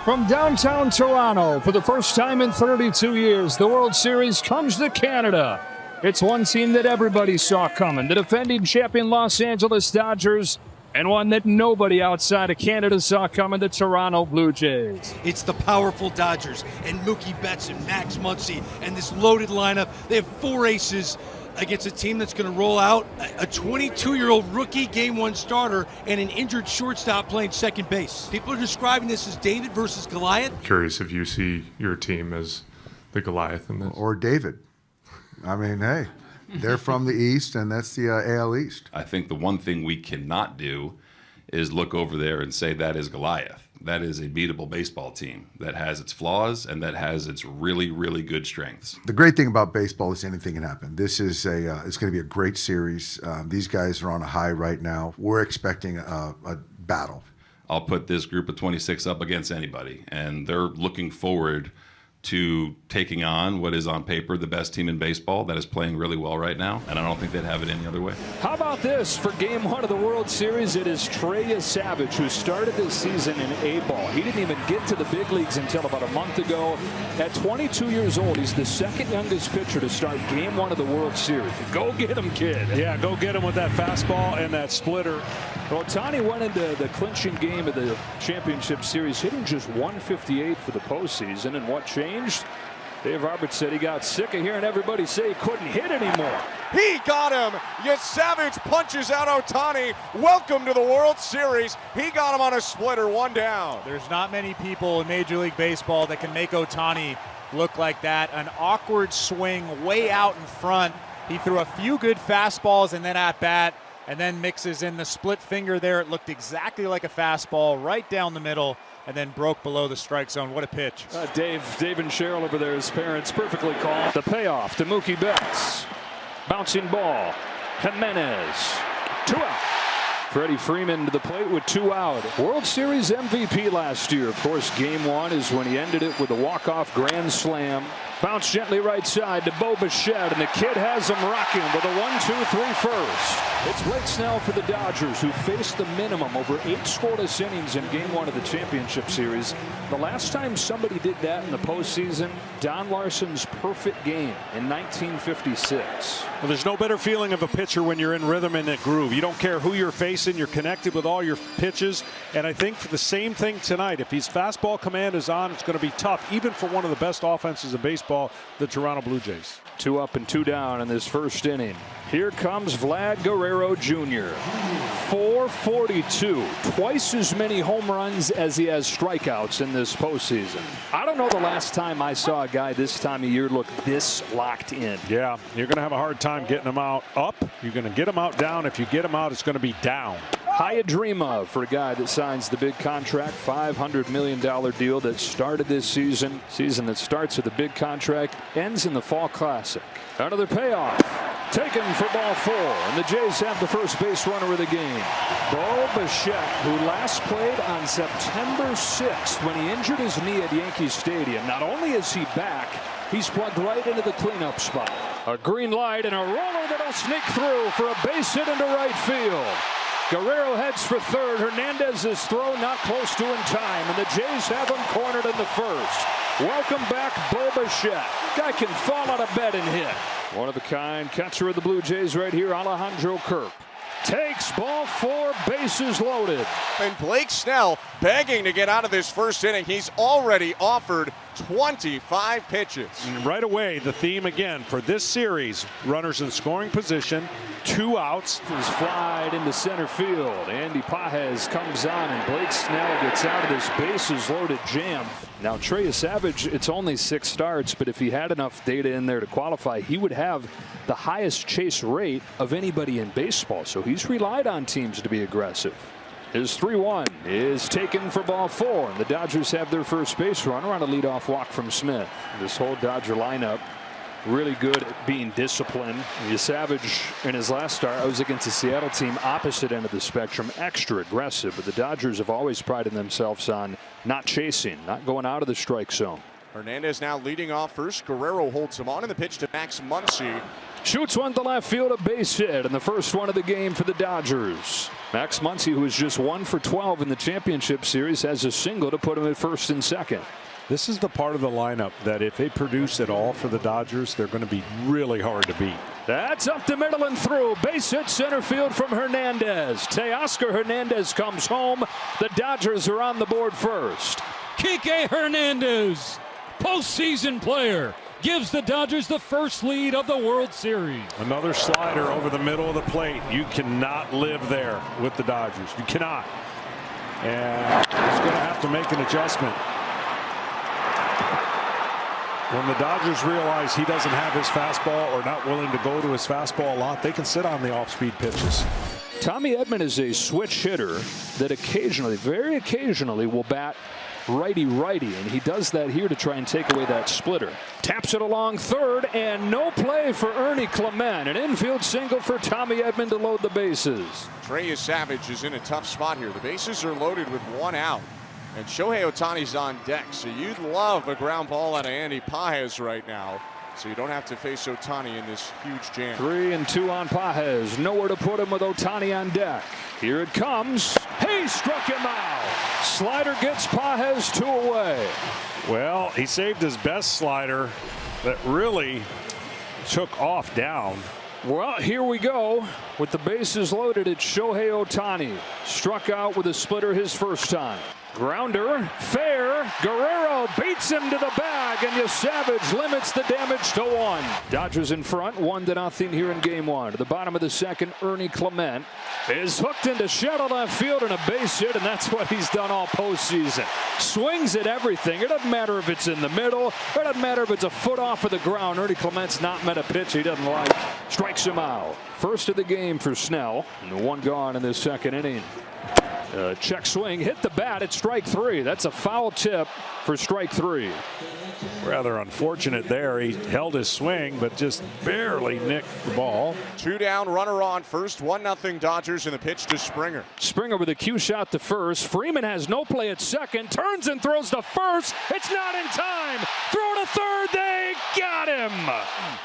From downtown Toronto, for the first time in 32 years, the World Series comes to Canada. It's one team that everybody saw coming, the defending champion Los Angeles Dodgers, and one that nobody outside of Canada saw coming, the Toronto Blue Jays. It's the powerful Dodgers and Mookie Betts and Max Muncy and this loaded lineup. They have four aces against a team that's going to roll out a 22-year-old rookie game one starter and an injured shortstop playing second base. People are describing this as David versus Goliath. Curious if you see your team as the Goliath in this. Or David. I mean, hey, they're from the East, and that's the AL East. I think the one thing we cannot do is look over there and say that is Goliath. That is a beatable baseball team that has its flaws and that has its really, really good strengths. The great thing about baseball is anything can happen. This is it's going to be a great series. These guys are on a high right now. We're expecting a battle. I'll put this group of 26 up against anybody, and they're looking forward to taking on what is on paper the best team in baseball that is playing really well right now, and I don't think they'd have it any other way. How about this for game one of the World Series? It is Trey Savage, who started this season in A-ball. He didn't even get to the big leagues until about a month ago. At 22 years old, he's the second youngest pitcher to start game one of the World Series. Go get him, kid. Yeah, go get him with that fastball and that splitter. Ohtani went into the clinching game of the championship series hitting just 158 for the postseason. And what changed? Dave Roberts said he got sick of hearing everybody say he couldn't hit anymore. He got him. Yes, Savage punches out Ohtani. Welcome to the World Series. He got him on a splitter, one down. There's not many people in Major League Baseball that can make Ohtani look like that. An awkward swing way out in front. He threw a few good fastballs and then at bat, and then mixes in the split finger there. It looked exactly like a fastball right down the middle and then broke below the strike zone. What a pitch. Dave and Cheryl over there, his parents, perfectly called. The payoff to Mookie Betts. Bouncing ball. Jimenez. 2 out. Freddie Freeman to the plate with 2 out. World Series MVP last year. Of course, game one is when he ended it with a walk-off grand slam. Bounce gently right side to Bo Bichette, and the kid has him rocking with a 1-2-3 first. It's Blake Snell for the Dodgers, who faced the minimum over 8 scoreless innings in game one of the championship series. The last time somebody did that in the postseason, Don Larsen's perfect game in 1956. Well, there's no better feeling of a pitcher when you're in rhythm and a groove. You don't care who you're facing. You're connected with all your pitches. And I think for the same thing tonight, if his fastball command is on, it's going to be tough, even for one of the best offenses in baseball, the Toronto Blue Jays. 2 up and 2 down in this first inning. Here comes Vlad Guerrero Jr. 442, twice as many home runs as he has strikeouts in this postseason. I don't know the last time I saw a guy this time of year look this locked in. Yeah, you're going to have a hard time getting him out up. You're going to get him out down. If you get him out, it's going to be down. High a dream of for a guy that signs the big contract, $500 million deal that started this season. Season that starts with a big contract, ends in the Fall Classic. Another payoff. Taken for ball 4, and the Jays have the first base runner of the game. Bo Bichette, who last played on September 6th when he injured his knee at Yankee Stadium. Not only is he back, he's plugged right into the cleanup spot. A green light and a roller that'll sneak through for a base hit into right field. Guerrero heads for third. Hernandez's throw not close to in time, and the Jays have him cornered in the first. Welcome back, Bo Bichette. Guy can fall out of bed and hit. One of a kind catcher of the Blue Jays right here, Alejandro Kirk. Takes ball 4, bases loaded. And Blake Snell begging to get out of this first inning. He's already offered 25 pitches. And right away, the theme again for this series, runners in scoring position, 2 outs. Is flied into center field. Andy Pages comes on, and Blake Snell gets out of this bases loaded jam. Now, Trey Savage, it's only 6 starts, but if he had enough data in there to qualify, he would have the highest chase rate of anybody in baseball. So he's relied on teams to be aggressive. His 3-1 is taken for ball 4, and the Dodgers have their first base runner on a leadoff walk from Smith. This whole Dodger lineup really good at being disciplined. Savage in his last start was against the Seattle team opposite end of the spectrum, extra aggressive, but the Dodgers have always prided themselves on not chasing, not going out of the strike zone. Hernandez now leading off first. Guerrero holds him on, in the pitch to Max Muncy. Shoots one to left field, a base hit, and the first one of the game for the Dodgers. Max Muncy, who is just 1 for 12 in the championship series, has a single to put him at first and second. This is the part of the lineup that if they produce at all for the Dodgers, they're going to be really hard to beat. That's up the middle and through. Base hit center field from Hernandez. Teoscar Hernandez comes home. The Dodgers are on the board first. Kike Hernandez, postseason player, gives the Dodgers the first lead of the World Series. Another slider over the middle of the plate. You cannot live there with the Dodgers. You cannot. And he's going to have to make an adjustment. When the Dodgers realize he doesn't have his fastball or not willing to go to his fastball a lot, they can sit on the off-speed pitches. Tommy Edman is a switch hitter that occasionally, very occasionally, will bat righty-righty, and he does that here to try and take away that splitter. Taps it along third, and no play for Ernie Clement. An infield single for Tommy Edman to load the bases. Trey Savage is in a tough spot here. The bases are loaded with 1 out. And Shohei Ohtani's on deck, so you'd love a ground ball out of Andy Pages right now, so you don't have to face Ohtani in this huge jam. 3-2 on Pages. Nowhere to put him with Ohtani on deck. Here it comes. He struck him out. Slider gets Pages 2 away. Well, he saved his best slider that really took off down. Well, here we go. With the bases loaded, it's Shohei Ohtani. Struck out with a splitter his first time. Grounder, fair. Guerrero beats him to the bag, and Savage limits the damage to 1. Dodgers in front, 1-0 here in game 1. To the bottom of the second, Ernie Clement is hooked into shallow left field and a base hit, and that's what he's done all postseason. Swings at everything. It doesn't matter if it's in the middle. It doesn't matter if it's a foot off of the ground. Ernie Clement's not met a pitch he doesn't like. Strikes him out. First of the game for Snell, and 1 gone in the second inning. Check swing, hit the bat at strike 3. That's a foul tip for strike 3. Rather unfortunate there. He held his swing, but just barely nicked the ball. 2 down, runner on first, 1-0 Dodgers, and the pitch to Springer. Springer with a cue shot to first. Freeman has no play at second, turns and throws to first. It's not in time. Throw to third. They got him.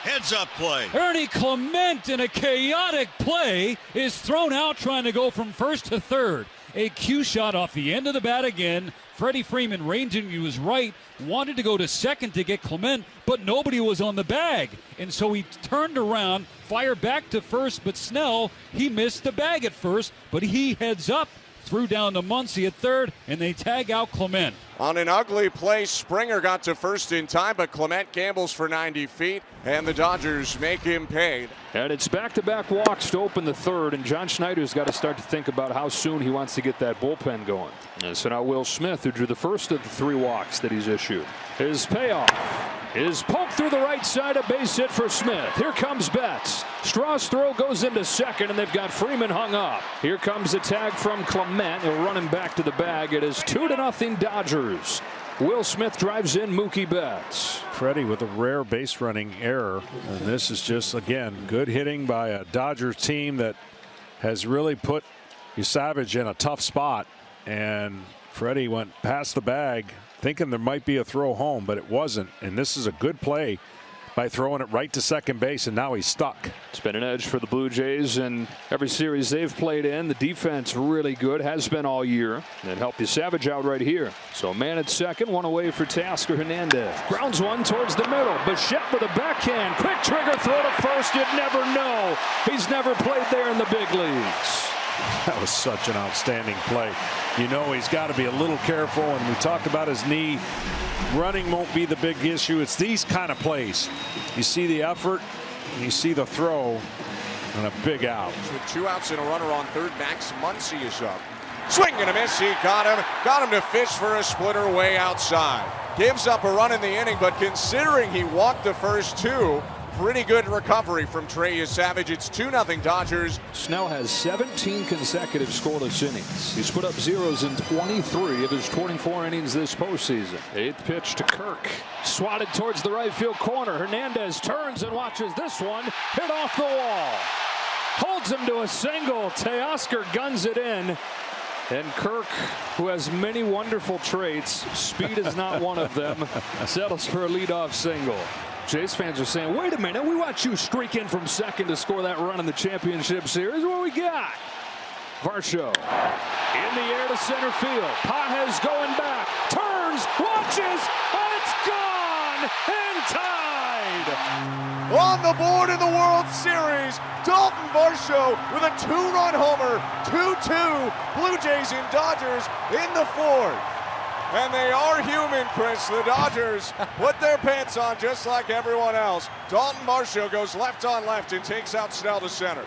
Heads up play. Ernie Clement in a chaotic play is thrown out trying to go from first to third. A cue shot off the end of the bat again. Freddie Freeman ranging to his right, wanted to go to second to get Clement, but nobody was on the bag. And so he turned around, fired back to first, but Snell, he missed the bag at first, but he heads up, threw down to Muncy at third, and they tag out Clement. On an ugly play, Springer got to first in time, but Clement gambles for 90 feet, and the Dodgers make him pay. And it's back-to-back walks to open the third, and John Schneider's got to start to think about how soon he wants to get that bullpen going. And so now Will Smith, who drew the first of the 3 walks that he's issued. His payoff is poked through the right side, a base hit for Smith. Here comes Betts. Straw's throw goes into second, and they've got Freeman hung up. Here comes a tag from Clement. He'll run him back to the bag. It is 2-0 Dodgers. Will Smith drives in Mookie Betts. Freddie with a rare base running error, and this is just, again, good hitting by a Dodgers team that has really put Savage in a tough spot, and Freddie went past the bag thinking there might be a throw home, but it wasn't. And this is a good play by throwing it right to second base, and now he's stuck. It's been an edge for the Blue Jays in every series they've played in. The defense really good, has been all year. And helped Savage out right here. So a man at second, 1 away for Teoscar Hernandez. Grounds 1 towards the middle. Bichette with a backhand. Quick trigger throw to first. You'd never know. He's never played there in the big leagues. That was such an outstanding play. You know he's got to be a little careful, and we talked about his knee. Running won't be the big issue. It's these kind of plays. You see the effort, and you see the throw, and a big out. With 2 outs and a runner on third, Max Muncy is up. Swing and a miss. He got him to fish for a splitter way outside. Gives up a run in the inning, but considering he walked the first 2, pretty good recovery from Trey Savage. It's 2-0 Dodgers. Snell has 17 consecutive scoreless innings. He's put up zeros in 23 of his 24 innings this postseason. 8th pitch to Kirk. Swatted towards the right field corner. Hernandez turns and watches this one hit off the wall. Holds him to a single. Teoscar guns it in. And Kirk, who has many wonderful traits, speed is not one of them, settles for a leadoff single. Jays fans are saying, wait a minute, we watched you streak in from second to score that run in the championship series. What we got? Varsho in the air to center field. Pages going back, turns, watches, and it's gone and tied. On the board in the World Series, Dalton Varsho with a 2-run homer. 2-2, Blue Jays and Dodgers in the fourth. And they are human, Chris. The Dodgers put their pants on just like everyone else. Dalton Varsho goes left on left and takes out Snell to center.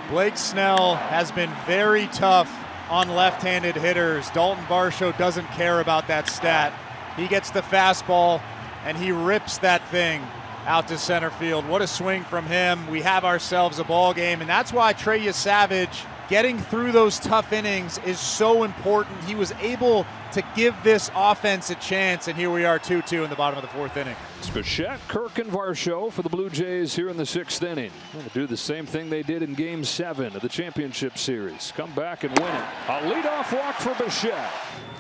Blake Snell has been very tough on left-handed hitters. Dalton Varsho doesn't care about that stat. He gets the fastball and he rips that thing out to center field. What a swing from him. We have ourselves a ball game, and that's why Trey Savage getting through those tough innings is so important. He was able to give this offense a chance, and here we are 2-2 in the bottom of the fourth inning. It's Bichette, Kirk, and Varsho for the Blue Jays here in the sixth inning. Going to do the same thing they did in Game 7 of the championship series. Come back and win it. A leadoff walk for Bichette.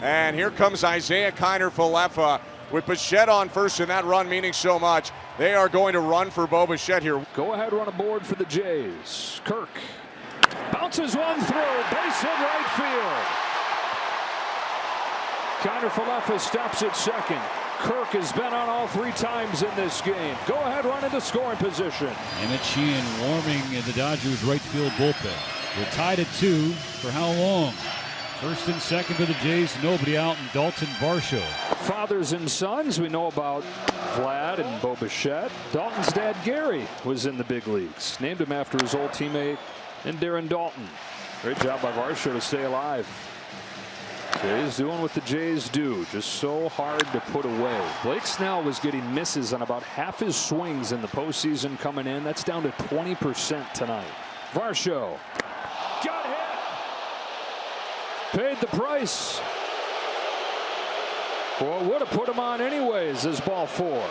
And here comes Isaiah Kiner-Falefa with Bichette on first, and that run meaning so much. They are going to run for Bo Bichette here. Go ahead, run aboard for the Jays. Kirk bounces one through, base hit right field. Kiner-Falefa stops at second. Kirk has been on all 3 times in this game. Go ahead, run into scoring position. Emmett Sheehan warming in the Dodgers right field bullpen. We're tied at 2 for how long? First and second for the Jays, nobody out, and Dalton Varsho. Fathers and sons, we know about Vlad and Bo Bichette. Dalton's dad, Gary, was in the big leagues. Named him after his old teammate and Darren Dalton. Great job by Varsho to stay alive. Jays doing what the Jays do, just so hard to put away. Blake Snell was getting misses on about half his swings in the postseason coming in. That's down to 20% tonight. Varsho got hit. Paid the price. Well, would have put him on anyways as ball 4.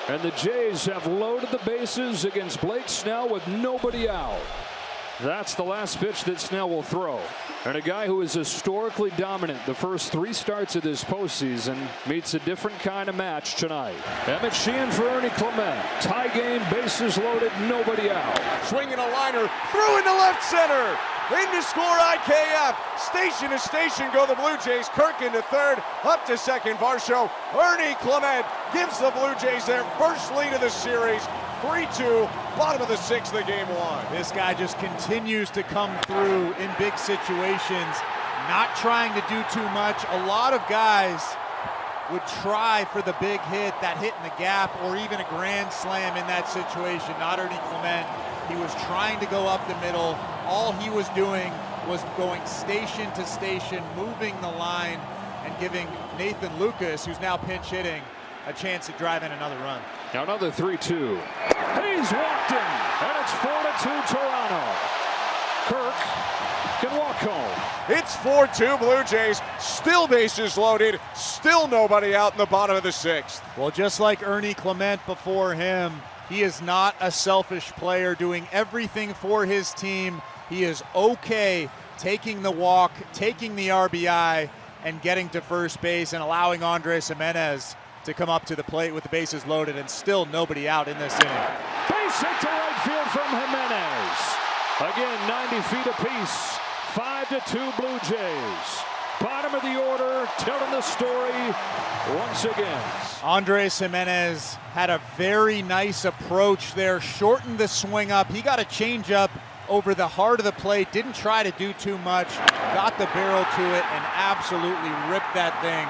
And the Jays have loaded the bases against Blake Snell with nobody out. That's the last pitch that Snell will throw. And a guy who is historically dominant the first 3 starts of this postseason meets a different kind of match tonight. Emmett Sheehan for Ernie Clement. Tie game, bases loaded, nobody out. Swinging a liner, through into left center. In to score IKF. Station to station go the Blue Jays. Kirk into third, up to second. Varsho. Ernie Clement gives the Blue Jays their first lead of the series. 3-2, bottom of the 6th of game 1. This guy just continues to come through in big situations, not trying to do too much. A lot of guys would try for the big hit, that hit in the gap, or even a grand slam in that situation. Not Ernie Clement. He was trying to go up the middle. All he was doing was going station to station, moving the line, and giving Nathan Lucas, who's now pinch hitting, a chance to drive in another run. Now another 3-2. He's walked in, and it's 4-2 Toronto. Kirk can walk home. It's 4-2 Blue Jays. Still bases loaded. Still nobody out in the bottom of the 6th. Well, just like Ernie Clement before him, he is not a selfish player doing everything for his team. He is okay taking the walk, taking the RBI, and getting to first base and allowing Andres Jimenez to come up to the plate with the bases loaded, and still nobody out in this inning. Base hit to right field from Jimenez. Again, 90 feet apiece. 5-2 Blue Jays. Bottom of the order, telling the story once again. Andres Jimenez had a very nice approach there, shortened the swing up. He got a changeup over the heart of the plate, didn't try to do too much, got the barrel to it, and absolutely ripped that thing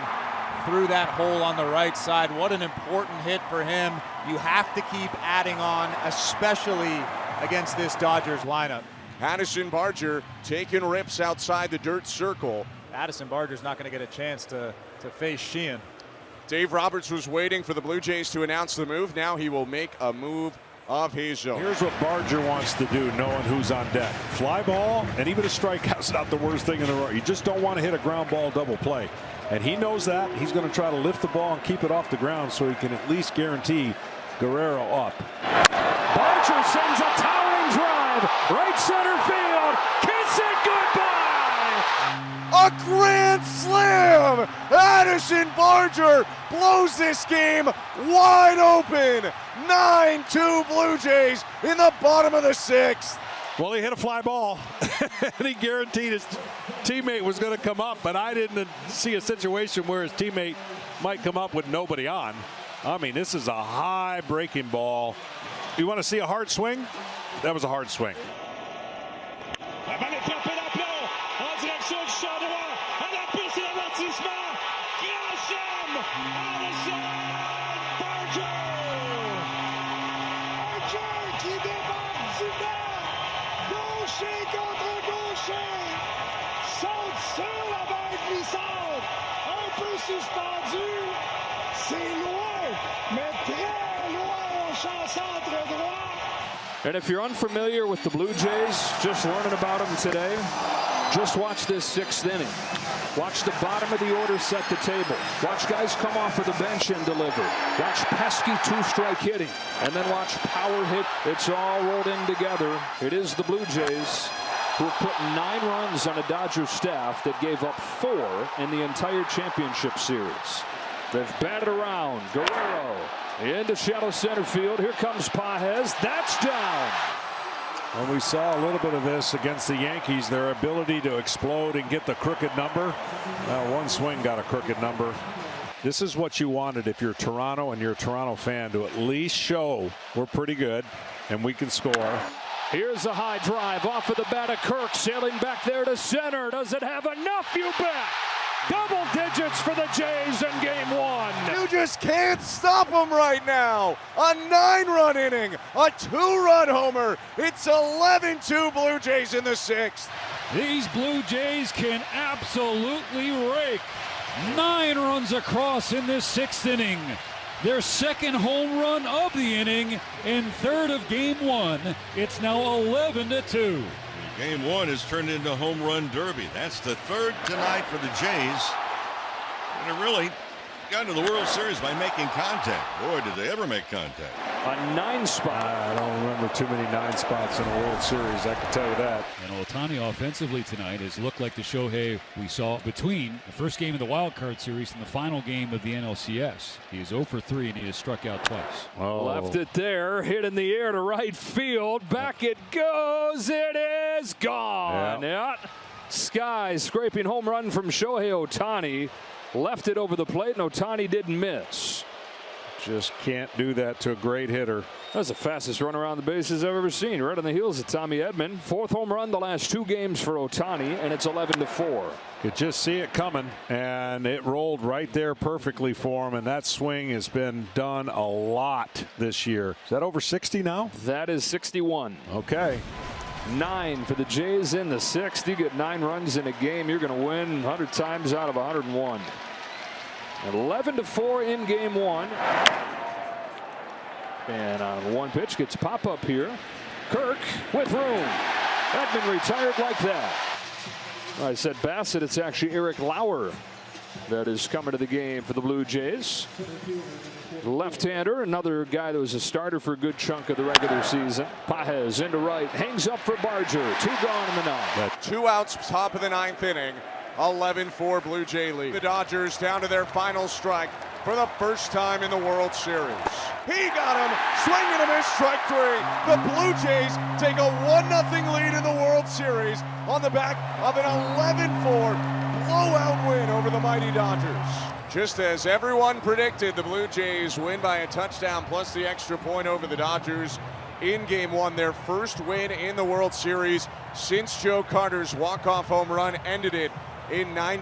through that hole on the right side. What an important hit for him. You have to keep adding on, especially against this Dodgers lineup. Addison Barger taking rips outside the dirt circle. Addison Barger's not going to get a chance to face Sheehan. Dave Roberts was waiting for the Blue Jays to announce the move. Now he will make a move of his own. Here's what Barger wants to do, knowing who's on deck. Fly ball, and even a strikeout's not the worst thing in the world. You just don't want to hit a ground ball double play. And he knows that. He's going to try to lift the ball and keep it off the ground so he can at least guarantee Guerrero up. Barger sends a towering drive, right center field. Kiss it goodbye. A grand slam! Addison Barger blows this game wide open. 9-2 Blue Jays in the bottom of the 6th. Well, he hit a fly ball, and he guaranteed his teammate was going to come up, but I didn't see a situation where his teammate might come up with nobody on. I mean, this is a high breaking ball. You want to see a hard swing? That was a hard swing. La balle est frappée d'aplomb en direction du champ droit. À la piste et l'avertissement. Grand chelem. Allison Barger. Barger qui débarque du banc. Gaucher contre gaucher. Saute sur la barre glissante. Un peu suspendu. C'est loin, mais très loin au champ centre droit. And if you're unfamiliar with the Blue Jays, just learning about them today, just watch this 6th inning. Watch the bottom of the order set the table. Watch guys come off of the bench and deliver. Watch pesky 2-strike hitting. And then watch power hit. It's all rolled in together. It is the Blue Jays who have put 9 runs on a Dodgers staff that gave up 4 in the entire championship series. They've batted around. Guerrero into shallow center field. Here comes Pages. That's down. When we saw a little bit of this against the Yankees, their ability to explode and get the crooked number. One swing got a crooked number. This is what you wanted if you're Toronto and you're a Toronto fan, to at least show we're pretty good and we can score. Here's a high drive off of the bat of Kirk, sailing back there to center. Does it have enough? You bet. Double digits for the Jays in game 1. You just can't stop them right now. A 9-run inning, a 2-run homer. It's 11-2 Blue Jays in the 6th. These Blue Jays can absolutely rake. 9 runs across in this 6th inning. Their 2nd home run of the inning and 3rd of game 1. It's now 11-2. Game 1 has turned into home run derby. That's the 3rd tonight for the Jays. And it really got into the World Series by making contact. Boy, did they ever make contact. A 9 spot. I don't remember too many 9 spots in a World Series, I can tell you that. And Ohtani offensively tonight has looked like the Shohei we saw between the first game of the wild card series and the final game of the NLCS. He is 0 for 3 and he has struck out twice. Oh. Left it there, hit in the air to right field. Back it goes. It is gone. Yeah. Sky scraping home run from Shohei Ohtani. Left it over the plate, and Ohtani didn't miss. Just can't do that to a great hitter. That's the fastest run around the bases I've ever seen. Right on the heels of Tommy Edman. 4th home run the last 2 games for Ohtani, and it's 11-4. Could just see it coming, and it rolled right there perfectly for him, and that swing has been done a lot this year. Is that over 60 now? That is 61. Okay. 9 for the Jays in the 6th. You get 9 runs in a game, you're going to win 100 times out of 101. 11-4 in game 1. And on 1 pitch, gets pop up here. Kirk with room. Edman retired like that. I said Bassett, it's actually Eric Lauer that is coming to the game for the Blue Jays. Left-hander, another guy that was a starter for a good chunk of the regular season. Pages into right, hangs up for Barger. 2 gone in the 9th. 2 outs, top of the 9th inning. 11-4 Blue Jay lead. The Dodgers down to their final strike for the first time in the World Series. He got him, swing and a miss, strike 3. The Blue Jays take a 1-0 lead in the World Series on the back of an 11-4 blowout win over the mighty Dodgers. Just as everyone predicted, the Blue Jays win by a touchdown plus the extra point over the Dodgers in game 1. Their first win in the World Series since Joe Carter's walk-off home run ended it in